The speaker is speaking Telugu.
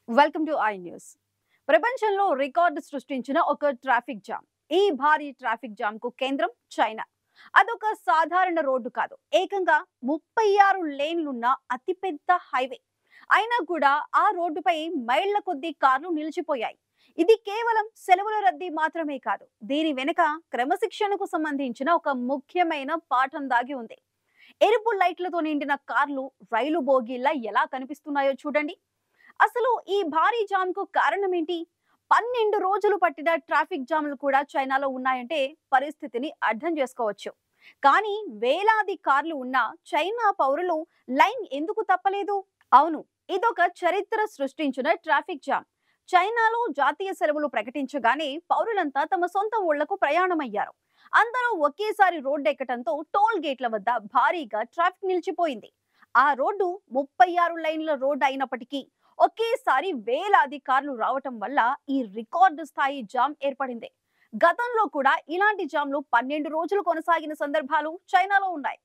Welcome to I news. ప్రపంచంలో రికార్డు సృష్టించిన ఒక ట్రాఫిక్ జామ్. ఈ భారీ ట్రాఫిక్ జామ్ కు కేంద్రం చైనా. అదొక సాధారణ రోడ్డు కాదు, ఏకంగా 36 లేన్లున్న అతిపెద్ద హైవే. అయినా కూడా ఆ రోడ్డుపై మైళ్ల కొద్దీ కార్లు నిలిచిపోయాయి. ఇది కేవలం సెలవుల రద్దీ మాత్రమే కాదు, దీని వెనుక క్రమశిక్షణకు సంబంధించిన ఒక ముఖ్యమైన పాఠం దాగి ఉంది. ఎరుపు లైట్లతో నిండిన కార్లు రైలు బోగీల్లా ఎలా కనిపిస్తున్నాయో చూడండి. అసలు ఈ భారీ జామ్ కు కారణం ఏంటి? 12 రోజులు పట్టిన ట్రాఫిక్ జామ్లు కూడా చైనాలో ఉన్నాయంటే పరిస్థితిని అర్థం చేసుకోవచ్చు. కానీ వేలాది కార్లు ఉన్న చైనా పౌరులు లైన్ ఎందుకు తప్పలేదు? అవును, ఇదొక చరిత్ర సృష్టించిన ట్రాఫిక్ జామ్. చైనాలో జాతీయ సెలవులు ప్రకటించగానే పౌరులంతా తమ సొంత ఊళ్లకు ప్రయాణమయ్యారు. అందరూ ఒకేసారి రోడ్డు ఎక్కడంతో టోల్ గేట్ల వద్ద భారీగా ట్రాఫిక్ నిలిచిపోయింది. ఆ రోడ్డు 36 లైన్ల రోడ్డు అయినప్పటికీ ఒకేసారి వేలాది కార్లు రావటం వల్ల ఈ రికార్డు స్థాయి జామ్ ఏర్పడింది. గతంలో కూడా ఇలాంటి జామ్లు 12 రోజులు కొనసాగిన సందర్భాలు చైనాలో ఉన్నాయి.